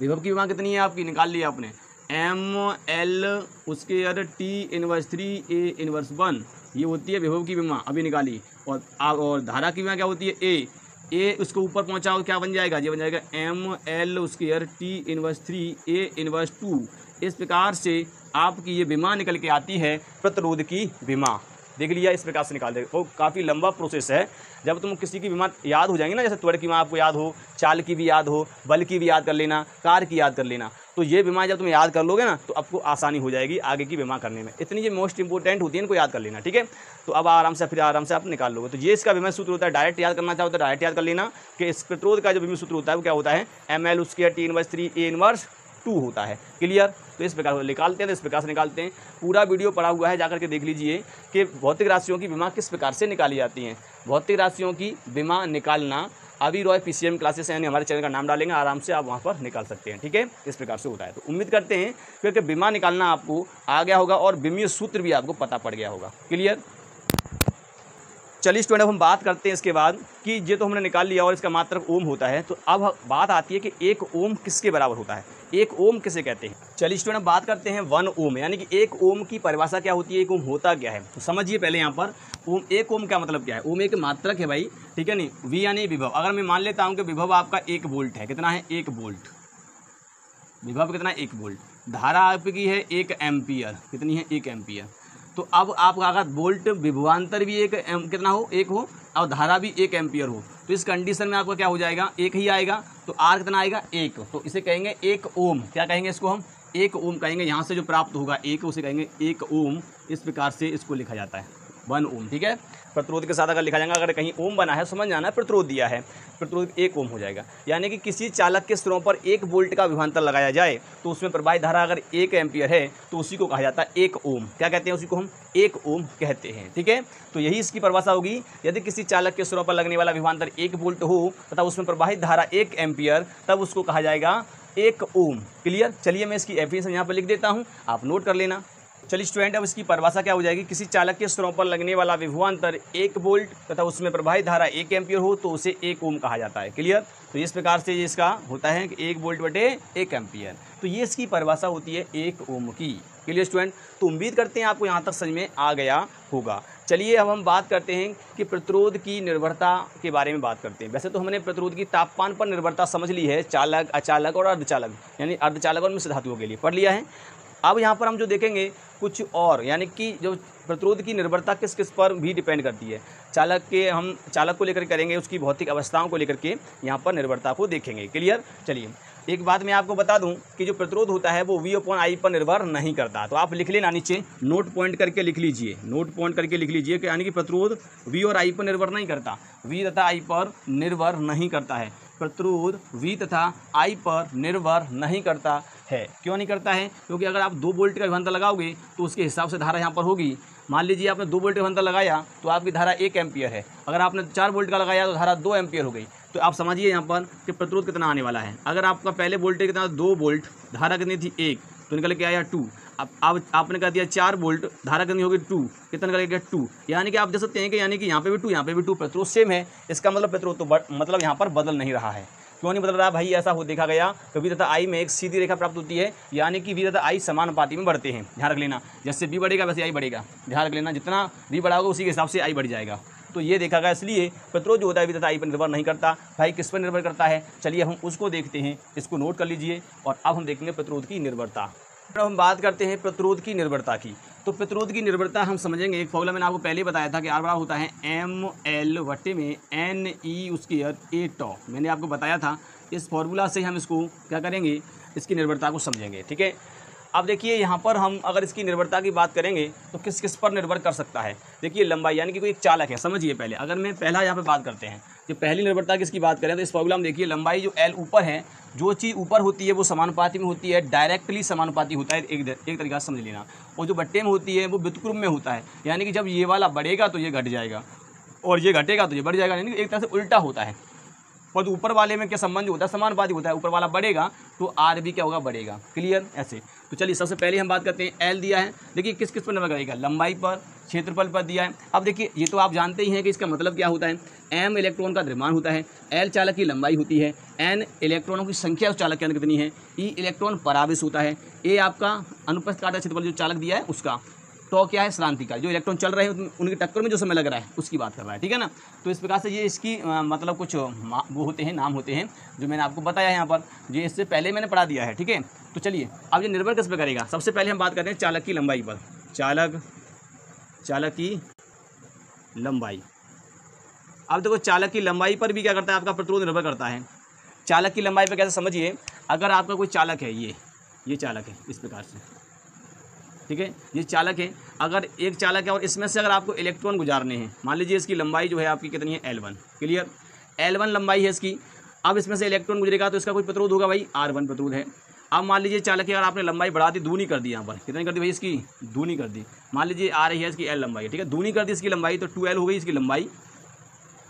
विभव की विमा कितनी है आपकी, निकाल लिया आपने, एम एल उसके अगर टी इनवर्स 3 ए इनवर्स 1, ये होती है विभव की विमा, अभी निकाली। और धारा की विमा क्या होती है ए उसको ऊपर पहुंचाओ क्या बन जाएगा, ये बन जाएगा M L square T inverse 3 A inverse 2। इस प्रकार से आपकी ये विमा निकल के आती है प्रतिरोध की विमा। देख लिया, इस प्रकार से निकाल दे। वो काफ़ी लंबा प्रोसेस है। जब तुम किसी की विमा याद हो जाएंगे ना, जैसे त्वरण की विमा आपको याद हो, चाल की भी याद हो, बल की भी याद कर लेना, कार की याद कर लेना, तो ये विमा जब तुम याद कर लोगे ना तो आपको आसानी हो जाएगी आगे की विमा करने में। इतनी ये मोस्ट इंपॉर्टेंट होती है, इनको याद कर लेना, ठीक है। तो अब आराम से आप निकाल लोगे। तो ये इसका विमा सूत्र होता है। डायरेक्ट याद करना चाहो तो डायरेक्ट याद कर लेना कि इस प्रतिरोध का जो विमा सूत्र होता है वो क्या होता है, M L square T inverse 3 A inverse 2 होता है, क्लियर। तो इस प्रकार निकालते हैं, तो इस प्रकार से निकालते हैं। पूरा वीडियो पड़ा हुआ है, जाकर के देख लीजिए कि भौतिक राशियों की विमा किस प्रकार से निकाली जाती हैं। भौतिक राशियों की विमा निकालना अभी रॉय पीसीएम क्लासेस यानी हमारे चैनल का नाम डालेंगे, आराम से आप वहाँ पर निकाल सकते हैं, ठीक है। इस प्रकार से होता है। तो उम्मीद करते हैं क्योंकि विमा निकालना आपको आ गया होगा और विमीय सूत्र भी आपको पता पड़ गया होगा, क्लियर। चलिए स्टूडेंट, अब हम बात करते हैं इसके बाद कि ये तो हमने निकाल लिया और इसका मात्रक ओम होता है। तो अब बात आती है कि 1 ओम किसके बराबर होता है, 1 ओम किसे कहते हैं। चलिए स्टूडेंट, बात करते हैं 1 ओम, यानी कि 1 ओम की परिभाषा क्या होती है, 1 ओम होता क्या है। तो समझिए पहले यहाँ पर ओम, 1 ओम का मतलब क्या है। ओम एक मात्रक है भाई, ठीक है नहीं। वी यानी विभव। अगर मैं मान लेता हूँ कि विभव आपका 1 वोल्ट है, कितना है 1 वोल्ट, विभव कितना है 1 वोल्ट। धारा आपकी है 1 एम्पियर, कितनी है 1 एम्पियर। तो अब आपका अगर वोल्ट विभवांतर भी कितना हो 1 हो और धारा भी 1 एम्पियर हो, तो इस कंडीशन में आपका क्या हो जाएगा, 1 ही आएगा। तो आर कितना आएगा 1, तो इसे कहेंगे 1 ओम। क्या कहेंगे इसको हम 1 ओम कहेंगे। यहाँ से जो प्राप्त होगा 1, उसे कहेंगे 1 ओम। इस प्रकार से इसको लिखा जाता है। 1 ओम। ठीक है, प्रतिरोध के साथ अगर लिखा जाएगा, अगर कहीं ओम बना है समझ जाना है प्रतिरोध दिया है, प्रतिरोध 1 ओम हो जाएगा। यानी कि किसी चालक के सिरों पर 1 वोल्ट का विभवांतर लगाया जाए तो उसमें प्रवाहित धारा अगर 1 एम्पियर है तो उसी को कहा जाता है 1 ओम। क्या कहते हैं? उसी को हम 1 ओम कहते हैं। ठीक है, तो यही इसकी परिभाषा होगी। यदि किसी चालक के सिरों पर लगने वाला विभवांतर 1 वोल्ट हो तथा उसमें प्रवाहित धारा 1 एम्पियर, तब उसको कहा जाएगा 1 ओम। क्लियर? चलिए मैं इसकी एफिशिएंसी यहाँ पर लिख देता हूँ, आप नोट कर लेना। चलिए स्टूडेंट, अब इसकी परिभाषा क्या हो जाएगी? किसी चालक के सिरों पर लगने वाला विभवांतर 1 वोल्ट तथा उसमें प्रवाहित धारा 1 एम्पियर हो तो उसे 1 ओम कहा जाता है। क्लियर? तो इस प्रकार से इसका होता है कि 1 वोल्ट बटे 1 एम्पियर। तो ये इसकी परिभाषा होती है 1 ओम की। Clear student? तो उम्मीद करते हैं आपको यहाँ तक समझ में आ गया होगा। चलिए अब हम बात करते हैं कि प्रतिरोध की निर्भरता के बारे में बात करते हैं। वैसे तो हमने प्रतिरोध की तापमान पर निर्भरता समझ ली है, चालक, अचालक और अर्धचालक, यानी अर्धचालक और मिश्र धातुओं के लिए पढ़ लिया है। अब यहाँ पर हम जो देखेंगे कुछ और, यानी कि जो प्रतिरोध की निर्भरता किस किस पर भी डिपेंड करती है। हम चालक को लेकर करेंगे, उसकी भौतिक अवस्थाओं को लेकर के यहाँ पर निर्भरता को देखेंगे। क्लियर? चलिए एक बात मैं आपको बता दूं कि जो प्रतिरोध होता है वो V/I पर निर्भर नहीं करता। तो आप लिख लेना, नीचे नोट पॉइंट करके लिख लीजिए, नोट पॉइंट करके लिख लीजिए कि यानी कि प्रतिरोध V और I पर निर्भर नहीं करता, V तथा I पर निर्भर नहीं करता है। प्रतिरोध V तथा I पर निर्भर नहीं करता है। क्यों नहीं करता है? क्योंकि अगर आप 2 वोल्ट का विभवांतर लगाओगे तो उसके हिसाब से धारा यहाँ पर होगी। मान लीजिए आपने 2 वोल्ट का विभवांतर लगाया तो आपकी धारा 1 एम्पियर है। अगर आपने 4 वोल्ट का लगाया तो धारा 2 एम्पियर हो गई। तो आप समझिए यहाँ पर कि प्रतिरोध कितना आने वाला है। अगर आपका पहले वोल्टेज कितना 2 वोल्ट, धारा कितनी थी 1, तो निकल के आया 2। अब आपने कर दिया 4 वोल्ट, धारा कितनी होगी 2, कितना निकल गया 2। यानी कि आप देख सकते हैं कि यानी कि यहाँ पे भी 2, यहाँ पे भी 2, प्रतिरोध सेम है। इसका मतलब प्रतिरोध तो मतलब यहाँ पर बदल नहीं रहा है। क्यों नहीं बदल रहा भाई? ऐसा हो देखा गया कि V तथा I में एक सीधी रेखा प्राप्त होती है, यानी कि V तथा I समानुपाती में बढ़ते हैं। ध्यान रख लेना, जैसे V बढ़ेगा वैसे I बढ़ेगा। ध्यान रख लेना, जितना V बढ़ा होगा उसी के हिसाब से I बढ़ जाएगा। तो ये देखा गया, इसलिए प्रतिरोध जो होता है V तथा I पर निर्भर नहीं करता। भाई किस पर निर्भर करता है? चलिए हम उसको देखते हैं, इसको नोट कर लीजिए। और अब हम देखेंगे प्रतिरोध की निर्भरता। अब हम बात करते हैं प्रतिरोध की निर्भरता की। तो प्रतिरोध की निर्भरता हम समझेंगे, एक फॉर्मूला मैंने आपको पहले बताया था कि R बराबर होता है mL/NE²A। मैंने आपको बताया था, इस फॉर्मूला से हम इसको क्या करेंगे, इसकी निर्भरता को समझेंगे। ठीक है, अब देखिए यहाँ पर हम अगर इसकी निर्भरता की बात करेंगे तो किस किस पर निर्भर कर सकता है। देखिए लंबाई, यानी कि कोई एक चालक है, समझिए पहले अगर मैं पहला यहाँ पे बात करते हैं, जो पहली निर्भरता किसकी बात करें तो इस फॉर्मूला में देखिए लंबाई जो L ऊपर है, जो चीज़ ऊपर होती है वो समानुपाती में होती है, डायरेक्टली समानुपाती होता है, एक तरीका से समझ लेना। और जो बट्टे में होती है वो व्युत्क्रम में होता है, यानी कि जब ये वाला बढ़ेगा तो ये घट जाएगा और ये घटेगा तो ये बढ़ जाएगा, यानी कि एक तरह से उल्टा होता है। और ऊपर वाले में क्या संबंध होता है? समानुपाती होता है। ऊपर वाला बढ़ेगा तो R भी क्या होगा? बढ़ेगा। क्लियर? ऐसे। तो चलिए सबसे पहले हम बात करते हैं, L दिया है। देखिए किस किस पर निर्भर करेगा? लंबाई पर, क्षेत्रफल पर दिया है। अब देखिए ये तो आप जानते ही हैं कि इसका मतलब क्या होता है। M इलेक्ट्रॉन का द्रव्यमान होता है, L चालक की लंबाई होती है, N इलेक्ट्रॉनों की संख्या उस चालक के अंदर कितनी है, E इलेक्ट्रॉन परावेश होता है, A आपका अनुपस्थित काटा क्षेत्रफल जो चालक दिया है उसका, तो क्या है? श्रांति का, जो इलेक्ट्रॉन चल रहे हैं उनकी टक्कर में जो समय लग रहा है उसकी बात कर रहा है। ठीक है ना? तो इस प्रकार से ये इसकी मतलब कुछ वो होते हैं, नाम होते हैं जो मैंने आपको बताया है यहाँ पर, जो इससे पहले मैंने पढ़ा दिया है। ठीक है, तो चलिए अब ये निर्भर किस पर करेगा? सबसे पहले हम बात करते हैं चालक की लंबाई पर। चालक की लंबाई। अब देखो चालक की लंबाई पर भी क्या करता है? आपका प्रतिरोध निर्भर करता है। चालक की लंबाई पर कैसे समझिए, अगर आपका कोई चालक है, ये चालक है इस प्रकार से, ठीक है, ये चालक है। अगर एक चालक है और इसमें से अगर आपको इलेक्ट्रॉन गुजारने हैं, मान लीजिए इसकी लंबाई जो है आपकी कितनी है? L1। क्लियर? L1 लंबाई है इसकी। अब इसमें से इलेक्ट्रॉन गुजरेगा तो इसका कोई प्रतिरोध होगा भाई, R1 प्रतिरोध है। अब मान लीजिए चालक की अगर आपने लंबाई बढ़ा दी, दूनी कर दी, यहाँ पर कितनी कर दी भाई? इसकी दूनी कर दी। मान लीजिए आ रही है इसकी L लंबाई, ठीक है, दूनी कर दी इसकी लंबाई, तो 2L हो गई इसकी लंबाई।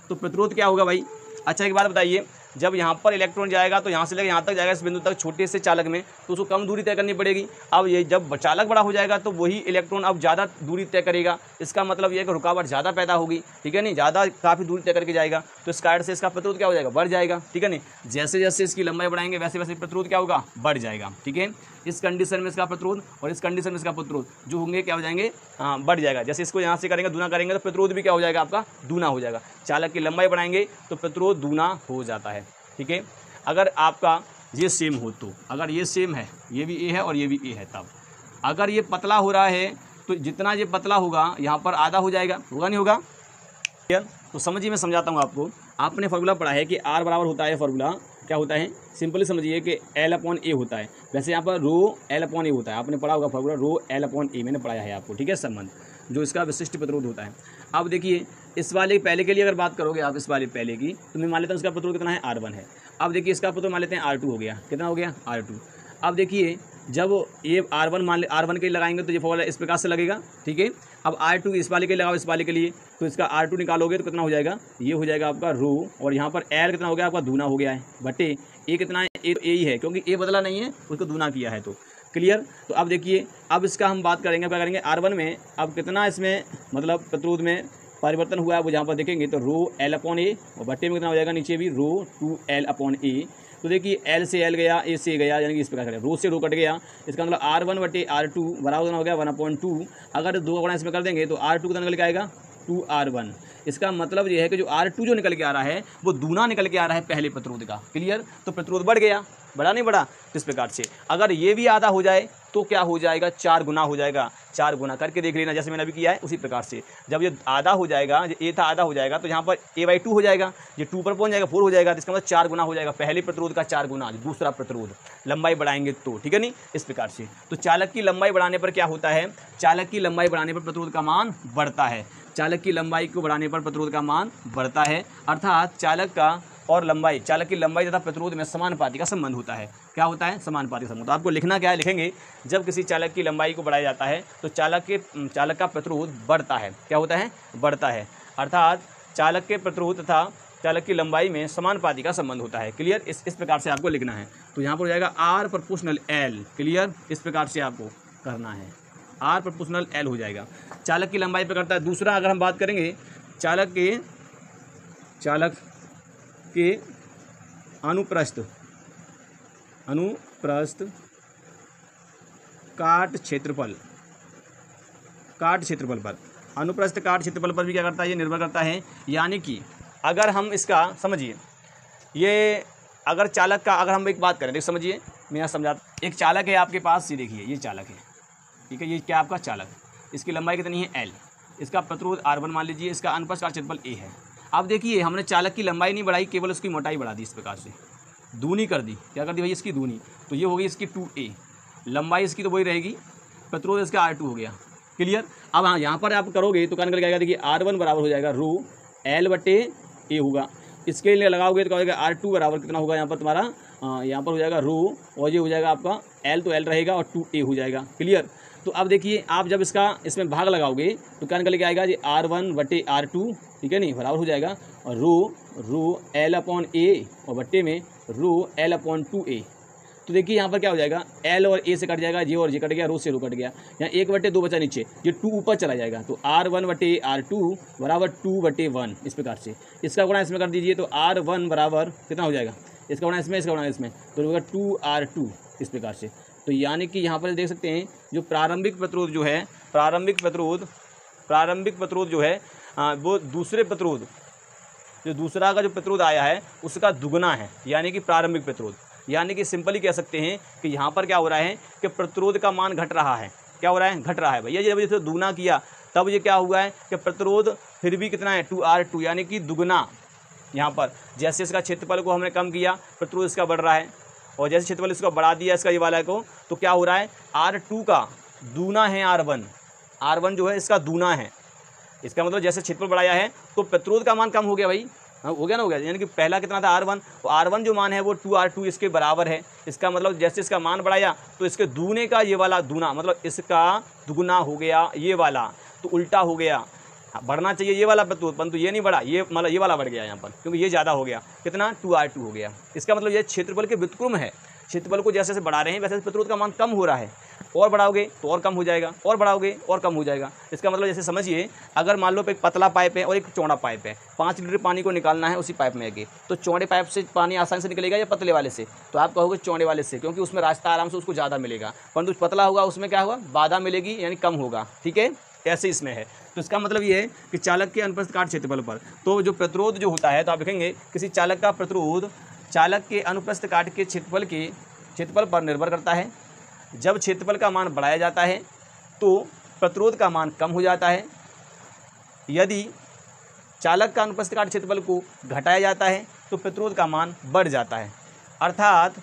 तो प्रतिरोध क्या होगा भाई? अच्छा एक बात बताइए, जब यहाँ पर इलेक्ट्रॉन जाएगा तो यहाँ से लेकर यहाँ तक जाएगा, इस बिंदु तक छोटे से चालक में, तो उसको कम दूरी तय करनी पड़ेगी। अब ये जब चालक बड़ा हो जाएगा तो वही इलेक्ट्रॉन अब ज़्यादा दूरी तय करेगा। इसका मतलब ये है कि रुकावट ज़्यादा पैदा होगी। ठीक है नहीं? ज़्यादा काफ़ी दूरी तय करके जाएगा, तो इस कारण से इसका प्रतिरोध क्या हो जाएगा? बढ़ जाएगा। ठीक है नहीं? जैसे जैसे इसकी लंबाई बढ़ाएंगे वैसे वैसे प्रतिरोध क्या होगा? बढ़ जाएगा। ठीक है, इस कंडीशन में इसका प्रतिरोध और इस कंडीशन में इसका प्रतिरोध जो होंगे क्या हो जाएंगे? बढ़ जाएगा। जैसे इसको यहाँ से करेंगे, दूना करेंगे तो प्रतिरोध भी क्या हो जाएगा? आपका दूना हो जाएगा। चालक की लंबाई बढ़ाएंगे तो प्रतिरोध दूना हो जाता है। ठीक है, अगर आपका ये सेम हो तो, अगर ये सेम है, ये भी ए है और ये भी ए है, तब अगर ये पतला हो रहा है तो जितना ये पतला होगा यहाँ पर आधा हो जाएगा, होगा नहीं होगा? क्लियर? तो समझिए, मैं समझाता हूँ आपको। आपने फार्मूला पढ़ा है कि R बराबर होता है फार्मूला क्या होता है, सिंपली समझिए कि L अपॉन ए होता है। वैसे यहाँ पर रो L अपॉन ए होता है, आपने पढ़ा होगा फॉर्मूला रो L अपॉन ए, मैंने पढ़ाया है आपको, ठीक है, संबंध जो इसका विशिष्ट प्रतिरोध होता है। अब देखिए इस वाले पहले के लिए अगर बात करोगे आप, इस वाले पहले की, तो मैं मान लेता हूँ इसका प्रतिरोध कितना है R1 है। अब देखिए इसका प्रतिरोध मान लेते हैं R2 हो गया, कितना हो गया R2। अब देखिए जब ये R1 मान ले, R1 के लिए लगाएंगे तो ये फॉर्मूला इस प्रकार से लगेगा, ठीक है। अब R2 इस वाले के लिए लगाओ, इस वाले के लिए, तो इसका R2 निकालोगे तो कितना हो जाएगा, ये हो जाएगा आपका रो, और यहाँ पर L कितना हो गया आपका, दूना हो गया है, बटे ए कितना है, ए तो ए ही है क्योंकि ए बदला नहीं है, उसको दूना किया है, तो क्लियर। तो अब देखिए अब इसका हम बात करेंगे, क्या करेंगे, R1 में अब कितना इसमें मतलब प्रतिरोध में परिवर्तन हुआ है वो जहाँ पर देखेंगे तो रो L अपॉन ए, और बट्टे में कितना हो जाएगा, नीचे भी रो 2L अपॉन ए। तो देखिए L से L गया, ए से गया, यानी कि इस प्रकार रो से रो कट गया, इसका मतलब R1 बटे R2 बराबर कितना हो गया 1/2। अगर 2 गुणा इसमें कर देंगे तो R2 कितना निकल के आएगा 2R1। इसका मतलब ये है कि जो R2 जो निकल के आ रहा है वो दूना निकल के आ रहा है पहले प्रतिरोध का, क्लियर। तो प्रतिरोध बढ़ गया, बढ़ा नहीं बढ़ा, इस प्रकार से। अगर ये भी आधा हो जाए तो क्या हो जाएगा, 4 गुना हो जाएगा। 4 गुना करके देख लेना, जैसे मैंने अभी किया है उसी प्रकार से। जब ये आधा हो जाएगा, जो ए था आधा हो जाएगा, तो यहाँ पर a/2 हो जाएगा, ये 2 पर पहुँच जाएगा 4 हो जाएगा, तो इसका मतलब 4 गुना हो जाएगा, पहले प्रतिरोध का 4 गुना दूसरा प्रतिरोध, लंबाई बढ़ाएंगे तो, ठीक है नहीं, इस प्रकार से। तो चालक की लंबाई बढ़ाने पर क्या होता है, चालक की लंबाई बढ़ाने पर प्रतिरोध का मान बढ़ता है। चालक की लंबाई को बढ़ाने पर प्रतिरोध का मान बढ़ता है, अर्थात चालक का और लंबाई, चालक की लंबाई तथा प्रतिरोध में समानुपाती का संबंध होता है। क्या होता है, समानुपाती संबंध। तो आपको लिखना क्या है, लिखेंगे जब किसी चालक की लंबाई को बढ़ाया जाता है तो चालक का प्रतिरोध बढ़ता है। क्या होता है, बढ़ता है, अर्थात चालक के प्रतिरोध तथा चालक की लंबाई में समानुपाती का संबंध होता है, क्लियर। इस प्रकार से आपको लिखना है। तो यहाँ पर हो जाएगा R प्रोपोर्शनल L, क्लियर, इस प्रकार से आपको करना है, R प्रोपोर्शनल L हो जाएगा। चालक की लंबाई पर करता है। दूसरा अगर हम बात करेंगे चालक के अनुप्रस्थ काट क्षेत्रफल पर, अनुप्रस्थ काट क्षेत्रफल पर भी क्या करता है, ये निर्भर करता है। यानी कि अगर हम इसका समझिए, ये अगर चालक का अगर हम एक बात करें, देख समझिए, मैं यहाँ समझाता। एक चालक है आपके पास, ये देखिए ये चालक है, ठीक है, ये क्या आपका चालक, इसकी लंबाई कितनी है L, इसका प्रतिरोध R1 मान लीजिए, इसका अनुप्रस्थ काट क्षेत्रफल A है। अब देखिए हमने चालक की लंबाई नहीं बढ़ाई, केवल उसकी मोटाई बढ़ा दी, इस प्रकार से दूनी कर दी। क्या कर दी भाई, इसकी दूनी, तो ये होगी इसकी 2A, लंबाई इसकी तो वही रहेगी, प्रतिरोध इसका R2 हो गया, क्लियर। अब हाँ यहाँ पर आप करोगे तो क्या निकल जाएगा, देखिए R1 बराबर हो जाएगा रो L बटे A होगा। इसके लिए लगाओगे तो क्या होगा, R2 बराबर कितना होगा यहाँ पर तुम्हारा, यहाँ पर हो जाएगा रो, और ये हो जाएगा आपका L तो L रहेगा और 2A हो जाएगा, क्लियर। तो अब देखिए आप जब इसमें भाग लगाओगे तो क्या निकल के आएगा, ये R1 बटे R2, ठीक है नहीं, बराबर हो जाएगा, और रो L अपॉन A और बट्टे में रो L अपॉन 2A। तो देखिए यहाँ पर क्या हो जाएगा, L और A से कट जाएगा, ये और ये कट गया, रो से रो कट गया, यहाँ 1/2 बचा नीचे, ये 2 ऊपर चला जाएगा, तो R1 बटे R2 बराबर 2/1, इस प्रकार से। इसका गुणा इसमें कर दीजिए तो R1 बराबर कितना हो जाएगा, इसका गुणा इसमें, इसका गुणा इसमें, तो होगा 2R2, इस प्रकार से। तो यानी कि यहाँ पर देख सकते हैं जो प्रारंभिक प्रतिरोध जो है, प्रारंभिक प्रतिरोध जो है वो दूसरे प्रतिरोध, जो दूसरा का जो प्रतिरोध आया है उसका दुगना है, यानी कि प्रारंभिक प्रतिरोध। यानी कि सिंपली कह सकते हैं कि यहाँ पर क्या हो रहा है कि प्रतिरोध का मान घट रहा है। क्या हो रहा है, घट रहा है भैया। जब इसे दुगना किया तब ये क्या हुआ है कि प्रतिरोध फिर भी कितना है, 2R2, यानी कि दुगना। यहाँ पर जैसे इसका क्षेत्रफल को हमने कम किया, प्रतिरोध इसका बढ़ रहा है, और जैसे क्षेत्रफल इसका बढ़ा दिया इसका ये वाला को, तो क्या हो रहा है, R2 का दूना है R1 जो है इसका दूना है। इसका मतलब जैसे क्षेत्रफल बढ़ाया है तो प्रतिरोध का मान कम हो गया भाई, हो गया ना, हो गया। यानी कि पहला कितना था R1, तो R1 जो मान है वो 2R2 इसके बराबर है। इसका मतलब जैसे इसका मान बढ़ाया तो इसके दूने का ये वाला दूना, मतलब इसका दुगुना हो गया ये वाला, तो उल्टा हो गया। बढ़ना चाहिए ये वाला प्रतिरोध, परंतु ये नहीं बढ़ा, ये मतलब ये वाला बढ़ गया यहाँ पर, क्योंकि ये ज़्यादा हो गया, कितना 2R2 हो गया। इसका मतलब ये क्षेत्रफल के व्युत्क्रम है, क्षेत्रफल को जैसे जैसे बढ़ा रहे हैं वैसे प्रतिरोध का मान कम हो रहा है, और बढ़ाओगे तो और कम हो जाएगा, और बढ़ाओगे और कम हो जाएगा। इसका मतलब जैसे समझिए, अगर मान लो एक पतला पाइप है और एक चौड़ा पाइप है, 5 लीटर पानी को निकालना है उसी पाइप में आगे, तो चौड़े पाइप से पानी आसानी से निकलेगा या पतले वाले से, तो आप कहोगे चौड़े वाले से, क्योंकि उसमें रास्ता आराम से उसको ज़्यादा मिलेगा। परंतु पतला होगा उसमें क्या होगा, बाधा मिलेगी, यानी कम होगा, ठीक है, ऐसे इसमें है। तो इसका मतलब ये है कि चालक के अनुप्रस्थ काट क्षेत्रफल पर तो जो प्रतिरोध जो होता है, तो आप लिखेंगे किसी चालक का प्रतिरोध चालक के अनुप्रस्थ काट के क्षेत्रफल पर निर्भर करता है। जब क्षेत्रफल का मान बढ़ाया जाता है तो प्रतिरोध का मान कम हो जाता है। यदि चालक का अनुप्रस्थ काट क्षेत्रफल को घटाया जाता है तो प्रतिरोध का मान बढ़ जाता है। अर्थात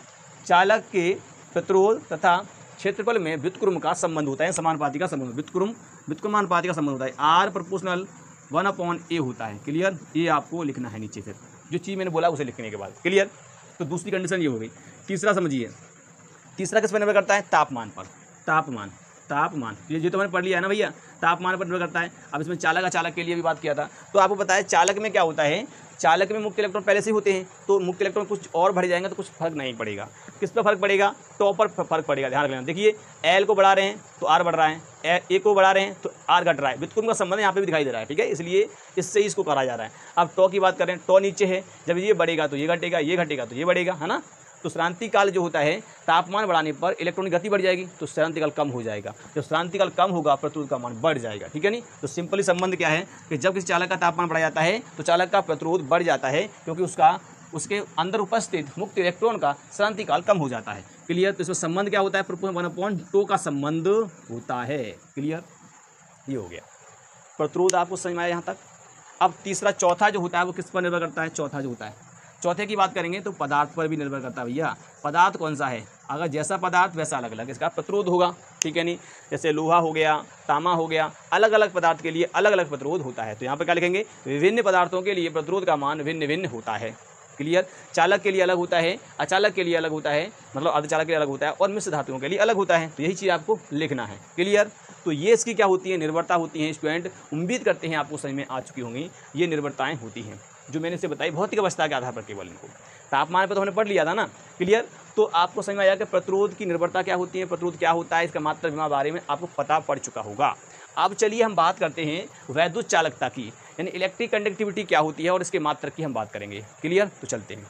चालक के प्रतिरोध तथा क्षेत्रफल में व्युत्क्रम का संबंध होता है, समानुपाती का संबंध, व्युत्क्रमानुपाती का संबंध होता है। आर प्रोपोर्शनल 1/a होता है। क्लियर, ये आपको लिखना है नीचे, फिर जो चीज़ मैंने बोला उसे लिखने के बाद। क्लियर, तो दूसरी कंडीशन ये हो गई। तीसरा समझिए, तीसरा किस पर निर्भर करता है? तापमान पर। तापमान ये तो मैंने पढ़ लिया है ना भैया, तापमान पर निर्भर करता है। अब इसमें चालक के लिए भी बात किया था, तो आपको पता है चालक में क्या होता है, चालक में मुक्त इलेक्ट्रॉन पहले से ही होते हैं, तो मुक्त इलेक्ट्रॉन कुछ और बढ़ जाएंगे तो कुछ फर्क नहीं पड़ेगा। किस पर फर्क पड़ेगा? टॉप पर फर्क पड़ेगा। ध्यान रखना, देखिए एल को बढ़ा रहे हैं तो आर बढ़ रहा है, ए को बढ़ा रहे हैं तो आर घट रहा है। व्युत्क्रम का संबंध यहाँ पे भी दिखाई दे रहा है, ठीक है, इसलिए इससे इसको करा जा रहा है। अब टॉ की बात करें, टॉ नीचे है, जब ये बढ़ेगा तो ये घटेगा, ये घटेगा तो ये बढ़ेगा, है ना। तो श्रांति काल जो होता है, तापमान बढ़ाने पर इलेक्ट्रॉन की गति बढ़ जाएगी तो श्रांति काल कम हो जाएगा। जब श्रांति काल कम होगा प्रतिरोध का मान बढ़ जाएगा, ठीक है नहीं। तो सिंपली संबंध क्या है कि जब किसी चालक का तापमान बढ़ा जाता है तो चालक का प्रतिरोध बढ़ जाता है, क्योंकि उसके अंदर उपस्थित मुक्त इलेक्ट्रॉन का श्रांति काल कम हो जाता है। क्लियर, तो इसमें संबंध क्या होता है? प्रोपोर्शनल 1/2 का संबंध होता है। क्लियर, ये हो गया प्रतिरोध, आपको समझ में आया यहाँ तक। अब तीसरा चौथा जो होता है वो किस पर निर्भर करता है? चौथा जो होता है, चौथे की बात करेंगे तो पदार्थ पर भी निर्भर करता है भैया। पदार्थ कौन सा है? अगर जैसा पदार्थ वैसा अलग अलग इसका प्रतिरोध होगा, ठीक है नहीं। जैसे लोहा हो गया, तांबा हो गया, अलग अलग पदार्थ के लिए अलग अलग प्रतिरोध होता है। तो यहाँ पर क्या लिखेंगे? विभिन्न पदार्थों के लिए प्रतिरोध का मान भिन्न भिन्न होता है। क्लियर, चालक के लिए अलग होता है, अचालक के लिए अलग होता है, मतलब अर्धचालक के लिए अलग होता है, और मिश्र धातुओं के लिए अलग होता है। तो यही चीज़ आपको लिखना है। क्लियर, तो ये इसकी क्या होती है? निर्भरता होती है। स्टूडेंट उम्मीद करते हैं आपको समझ में आ चुकी होंगी, ये निर्भरताएं होती हैं जो मैंने इसे बताई भौतिक अवस्था के आधार पर केवल। इनको तापमान पर तो हमने पढ़ लिया था ना। क्लियर, तो आपको समझ में आया कि प्रतिरोध की निर्भरता क्या होती है, प्रतिरोध क्या होता है, इसका मात्रा विमा बारे में आपको पता पड़ चुका होगा। अब चलिए हम बात करते हैं वैद्युत चालकता की, यानी इलेक्ट्रिक कंडक्टिविटी क्या होती है और इसके मात्रक की हम बात करेंगे। क्लियर, तो चलते हैं।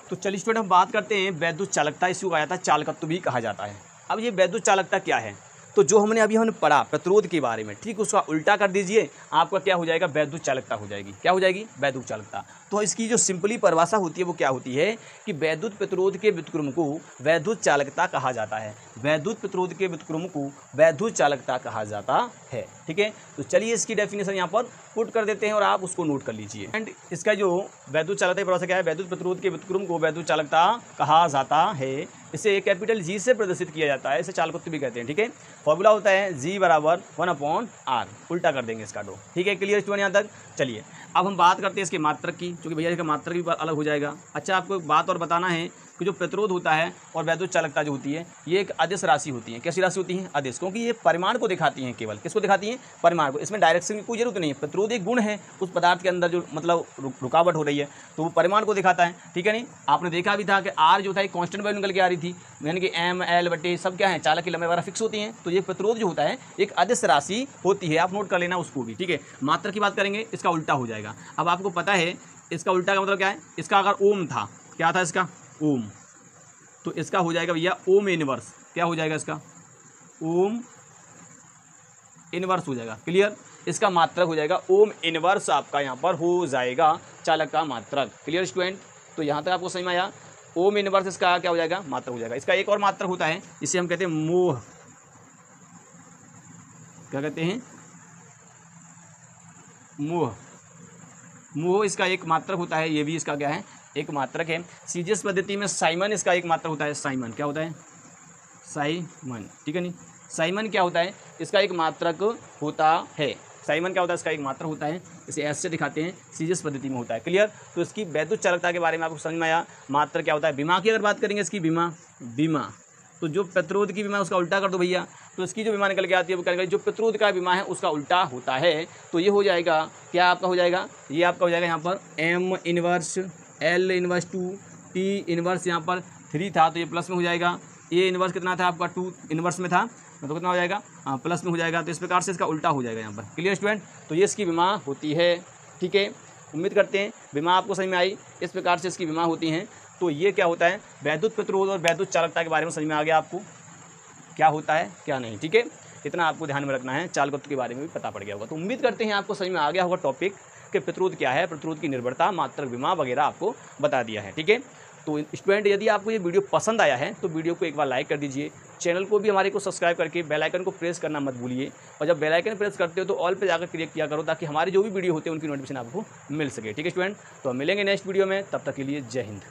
तो चलिए स्टूडेंट हम बात करते हैं वैद्युत चालकता। इसको आया था चालकत्व भी कहा जाता है। अब ये वैद्युत चालकता क्या है? तो जो हमने पढ़ा प्रतिरोध के बारे में, ठीक, उसका उल्टा कर दीजिए, आपका क्या हो जाएगा? वैद्युत चालकता हो जाएगी। क्या हो जाएगी? वैद्युत चालकता। तो इसकी जो सिंपली परिभाषा होती है वो क्या होती है कि वैद्युत प्रतिरोध के व्युत्क्रम को वैद्युत चालकता कहा जाता है। वैद्युत प्रतिरोध के व्युत्क्रम को वैद्युत चालकता कहा जाता है, ठीक है। तो चलिए इसकी डेफिनेशन यहाँ पर पुट कर देते हैं और आप उसको नोट कर लीजिए। एंड इसका जो वैद्युत चालकता की परिभाषा क्या है? वैद्युत प्रतिरोध के व्युत्क्रम को वैद्युत चालकता कहा जाता है। इसे कैपिटल जी से प्रदर्शित किया जाता है, इसे चालकत्व भी कहते हैं, ठीक है। फॉर्मूला होता है G = 1/R, उल्टा कर देंगे इसका, ठीक है। क्लियर स्टूडेंट यहाँ तक? चलिए अब हम बात करते हैं इसके मात्रक की, क्योंकि भैया इसका मात्रक भी अलग हो जाएगा। अच्छा, आपको एक बात और बताना है कि जो प्रतिरोध होता है और वैद्युत चालकता जो होती है ये एक अदिश राशि होती है। कैसी राशि होती है? अदिश, क्योंकि ये परिमाण को दिखाती हैं। केवल किसको दिखाती हैं? परिमाण को। इसमें डायरेक्शन की कोई जरूरत नहीं है। प्रतिरोध एक गुण है उस पदार्थ के अंदर जो मतलब रुकावट हो रही है, तो वो परिमाण को दिखाता है, ठीक है नहीं। आपने देखा भी था कि आर जो था एक कांस्टेंट वैल्यू निकल के आ रही थी, यानी कि M/L सब क्या है? चालक की लंबाई वगैरह फिक्स होती हैं। तो ये प्रतिरोध जो होता है एक अदिश राशि होती है, आप नोट कर लेना उसको भी, ठीक है। मात्रा की बात करेंगे, इसका उल्टा हो जाएगा। अब आपको पता है इसका उल्टा का मतलब क्या है? इसका अगर ओम था, क्या था इसका? ओम, तो इसका हो जाएगा भैया ओम इनवर्स। क्या हो जाएगा इसका? ओम इनवर्स हो जाएगा। क्लियर, इसका मात्रक हो जाएगा ओम इनवर्स, आपका यहाँ पर हो जाएगा चालक का मात्रक। क्लियर स्टूडेंट, तो यहाँ तक आपको समझ में आया? ओम इनवर्स इसका क्या हो जाएगा? मात्रक हो जाएगा। इसका एक और मात्रक होता है, इसे हम कहते हैं मोह। क्या कहते हैं? मोह। मोह इसका एक मात्रक होता है, ये भी इसका क्या है? एक मात्रक है। सीजीएस पद्धति में साइमन इसका एक मात्रक होता है। साइमन क्या होता है? साइमन, ठीक है नहीं। साइमन क्या होता है? इसका एक मात्रक होता है। साइमन क्या होता है? इसका एक मात्रक होता है। इसे एस से दिखाते हैं, सीजीएस पद्धति में होता है। क्लियर, तो इसकी वैद्युत चालकता के बारे में आपको समझ में आया। मात्रक क्या होता है? विमा की अगर बात करेंगे इसकी, विमा, तो जो प्रतिरोध की विमा उसका उल्टा कर दो भैया, तो इसकी जो विमा निकल के आती है वो क्या निकल, जो प्रतिरोध का विमा है उसका उल्टा होता है। तो ये हो जाएगा, क्या आपका हो जाएगा? ये आपका हो जाएगा यहाँ पर M−1L−2 T−, यहाँ पर 3 था तो ये प्लस में हो जाएगा। A−, कितना था आपका? 2 में था, तो कितना हो जाएगा? प्लस में हो जाएगा। तो इस प्रकार से इसका उल्टा हो जाएगा यहाँ पर। क्लियर स्टूडेंट, तो ये इसकी विमा होती है, ठीक है। उम्मीद करते हैं विमा आपको समझ में आई। इस प्रकार से इसकी विमा होती हैं। तो ये क्या होता है? वैद्युत प्रतिरोध और वैद्युत चालकता के बारे में समझ में आ गया आपको, क्या होता है क्या नहीं, ठीक है। इतना आपको ध्यान में रखना है। चालकत्व के बारे में भी पता पड़ गया होगा। तो उम्मीद करते हैं आपको समझ में आ गया होगा टॉपिक कि प्रतिरोध क्या है, प्रतिरोध की निर्भरता, मात्रक, विमा वगैरह आपको बता दिया है, ठीक है। तो स्टूडेंट यदि आपको ये वीडियो पसंद आया है तो वीडियो को एक बार लाइक कर दीजिए, चैनल को भी हमारे को सब्सक्राइब करके बेल आइकन को प्रेस करना मत भूलिए, और जब बेल आइकन प्रेस करते हो तो ऑल पे जाकर क्लिक किया करो ताकि हमारी जो भी वीडियो होते हैं उनकी नोटिफिकेशन आपको मिल सके। ठीक है स्टूडेंट, तो हम मिलेंगे नेक्स्ट वीडियो में, तब तक के लिए जय हिंद।